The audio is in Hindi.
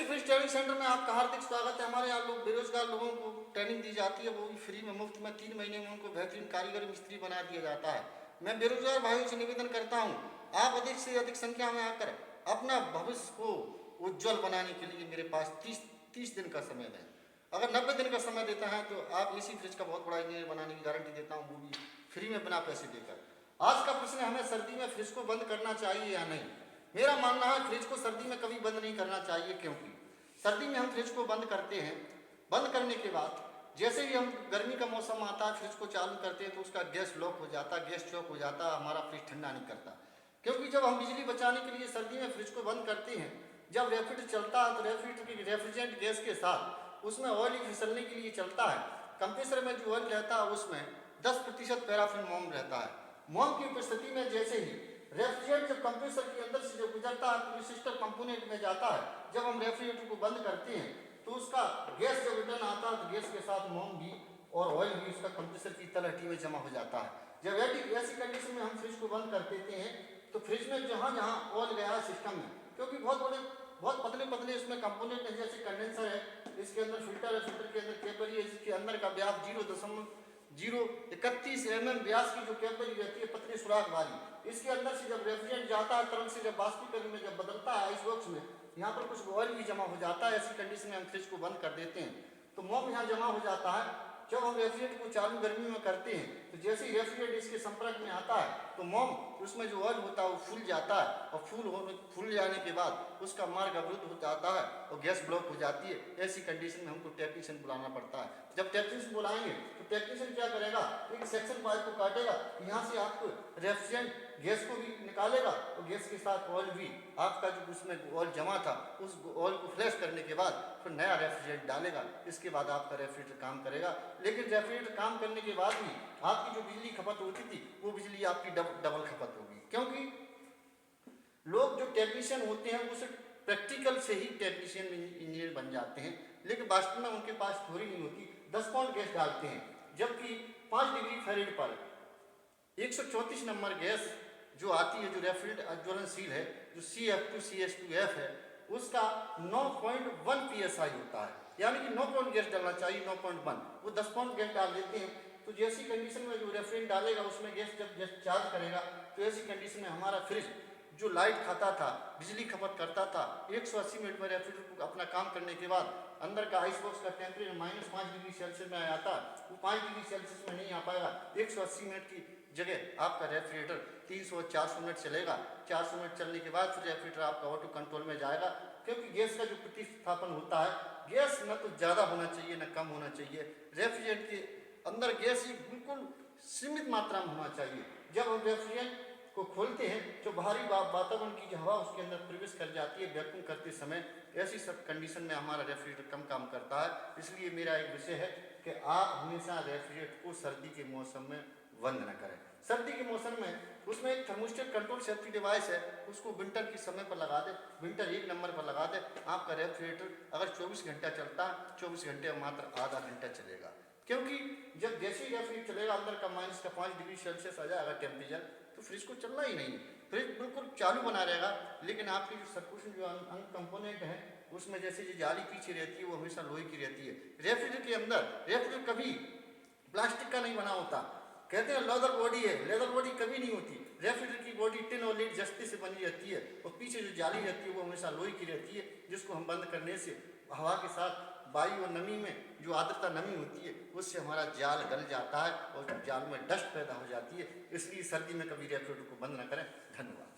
एसी फ्रिज ट्रेनिंग सेंटर में आपका हार्दिक स्वागत है। हमारे यहाँ लोग बेरोजगार लोगों को ट्रेनिंग दी जाती है, वो भी फ्री में मुफ्त में। 3 महीने में उनको बेहतरीन कारीगर मिस्त्री बना दिया जाता है। मैं बेरोजगार भाइयों से निवेदन करता हूँ, आप अधिक से अधिक संख्या में आकर अपना भविष्य को उज्ज्वल बनाने के लिए मेरे पास 30 दिन का समय दें। अगर 90 दिन का समय देता है तो आप एसी फ्रिज का बहुत बड़ा इंजीनियर बनाने की गारंटी देता हूँ, वो भी फ्री में बिना पैसे देकर। आज का प्रश्न है, हमें सर्दी में फ्रिज को बंद करना चाहिए या नहीं। मेरा मानना है फ्रिज को सर्दी में कभी बंद नहीं करना चाहिए, क्योंकि सर्दी में हम फ्रिज को बंद करते हैं। बंद करने के बाद जैसे ही हम गर्मी का मौसम आता है, फ्रिज को चालू करते हैं तो उसका गैस लॉक हो जाता है, गैस चौक हो जाता है, हमारा फ्रिज ठंडा नहीं करता। क्योंकि जब हम बिजली बचाने के लिए सर्दी में फ्रिज को बंद करते हैं, जब रेफ्रिजरेटर चलता है तो रेफ्रिजरेटर की रेफ्रिजरेंट गैस के साथ उसमें ऑयल फिसलने के लिए चलता है। कंप्रेसर में जो ऑयल रहता है उसमें 10% पैराफिन मोम रहता है। मोम की उपस्थिति में जैसे ही रेफ्रिजरेटर जब कंप्रेसर के अंदर से जब गुजरता है तो सिस्टर कंपोनेंट में जाता है। जब हम रेफ्रिजरेटर को बंद करते हैं तो उसका गैस जब रिटर्न आता है तो गैस के साथ मोम भी और ऑयल भी उसका कंप्रेसर की तलहटी में जमा हो जाता है। जब ऐसी कंडीशन में हम फ्रिज को बंद कर देते हैं तो फ्रिज में जहाँ जहाँ ऑयल गया सिस्टम में, क्योंकि बहुत पतले पतले इसमें कंपोनेंट है, जैसे कंडेंसर है, इसके अंदर फिल्टर है, फिल्टर के अंदर कैपरी है, जिसके अंदर का व्यास 0.031 mm व्यास की जो कैपरी रहती है, पतली सुराख वाली, इसके अंदर से जब रेफ्रिजरेंट जाता है तरल से जब बाष्पीकरण में जब बदलता है आइस बॉक्स में, यहाँ पर कुछ ऑयल भी जमा हो जाता है। ऐसी कंडीशन में हम फ्रिज को बंद कर देते हैं तो मोम यहाँ जमा हो जाता है। जब हम रेफ्रिजरेटर को चालू गर्मी में करते हैं तो जैसे ही रेफ्रिजरेटर इसके संपर्क में आता है तो मोम उसमें जो ऑयल होता है वो फूल जाता है, और फूल जाने के बाद उसका मार्ग अवरुद्ध हो जाता है और गैस ब्लॉक हो जाती है। ऐसी कंडीशन में हमको टेक्नीशियन बुलाना पड़ता है। जब टेक्नीशियन बुलाएंगे तो टेक्नीशियन क्या करेगा, एक सेक्शन पाइप को काटेगा, यहाँ से आपको रेफ्रिजरेंट गैस को भी निकालेगा और गैस के साथ ऑयल भी, आपका जो उसमें ऑयल जमा था उस ऑयल को फ्लैश करने के बाद फिर नया रेफ्रिजरेंट डालेगा। इसके बाद आपका रेफ्रिजरेटर काम करेगा। लेकिन रेफ्रिजरेटर काम करने के बाद भी आपकी जो बिजली खपत होती थी वो बिजली आपकी डबल खपत होगी, क्योंकि लोग जो टेक्नीशियन होते हैं वो सिर्फ प्रैक्टिकल से ही टेक्नीशियन इंजीनियर बन जाते हैं, लेकिन वास्तव में उनके पास थ्योरी नहीं होती। 10 पाउंड गैस डालते हैं, जबकि 5 डिग्री फ़ारेनहाइट पर 134 नंबर गैस जो आती है, जो रेफ्रिजरेटर ज्वलनशील है, जो CF2CH2F है, उसका 9.1 PSI होता है, यानी कि 9 पाउंड गैस डालना चाहिए, 9.1। वो 10 पाउंड गैस डाल देते हैं तो जैसी कंडीशन में जो रेफ्रिजरेंट डालेगा उसमें गैस जब चार्ज करेगा तो ऐसी कंडीशन में हमारा फ्रिज जो लाइट खाता था, बिजली खपत करता था, 180 मिनट में रेफ्रिजरेटर को अपना काम करने के बाद अंदर का आइस बॉक्स का टेम्परेचर -5 डिग्री सेल्सियस में आता, वो 5 डिग्री सेल्सियस में नहीं आ पाएगा। 180 मिनट की जगह आपका रेफ्रिजरेटर 300-400 मिनट चलेगा। 400 मिनट चलने के बाद फिर रेफ्रिजरेटर आपका ऑटो कंट्रोल में जाएगा, क्योंकि गैस का जो प्रतिस्थापन होता है, गैस न तो ज़्यादा होना चाहिए न कम होना चाहिए। रेफ्रिजरेटर के अंदर गैस ही बिल्कुल सीमित मात्रा में होना चाहिए। जब हम रेफ्रिजरेटर को खोलते हैं तो बाहरी वातावरण की जो हवा उसके अंदर प्रवेश कर जाती है वैक्यूम करते समय, ऐसी सब कंडीशन में हमारा रेफ्रिजरेटर कम काम करता है। इसलिए मेरा एक विषय है कि आप हमेशा रेफ्रिजरेटर को सर्दी के मौसम में बंद न करें। सर्दी के मौसम में उसमें एक थर्मोस्टेट कंट्रोल सेफ्टी डिवाइस है, उसको विंटर के समय पर लगा दे, विंटर 1 नंबर पर लगा दे। आपका रेफ्रिजरेटर अगर 24 घंटा चलता है, 24 घंटे में मात्र आधा घंटा चलेगा, क्योंकि जब जैसे ही रेफ्रिजरेटर चलेगा अंदर का -5 डिग्री सेल्सियस आ जाएगा टेम्परेचर, तो फ्रिज को चलना ही नहीं। फ्रिज बिल्कुल चालू बना रहेगा, लेकिन आपकी जो सर्कुलेशन जो अंग कंपोनेंट है उसमें जैसे जो जाली पीछे रहती है वो हमेशा लोहे की रहती है। रेफ्रिजरेटर के अंदर रेफ्रिजरेटर कभी प्लास्टिक का नहीं बना होता, कहते हैं लेदर बॉडी है, लेदर बॉडी कभी नहीं होती। रेफ्रिजरेटर की बॉडी टिन और लीड जस्ती से बनी रहती है, और पीछे जो जाली रहती है वो हमेशा लोहे की रहती है, जिसको हम बंद करने से हवा के साथ वायु और नमी में जो आर्द्रता नमी होती है उससे हमारा जाल गल जाता है और जाल में डस्ट पैदा हो जाती है। इसलिए सर्दी में कभी रेफ्रिजरेटर को बंद न करें। धन्यवाद।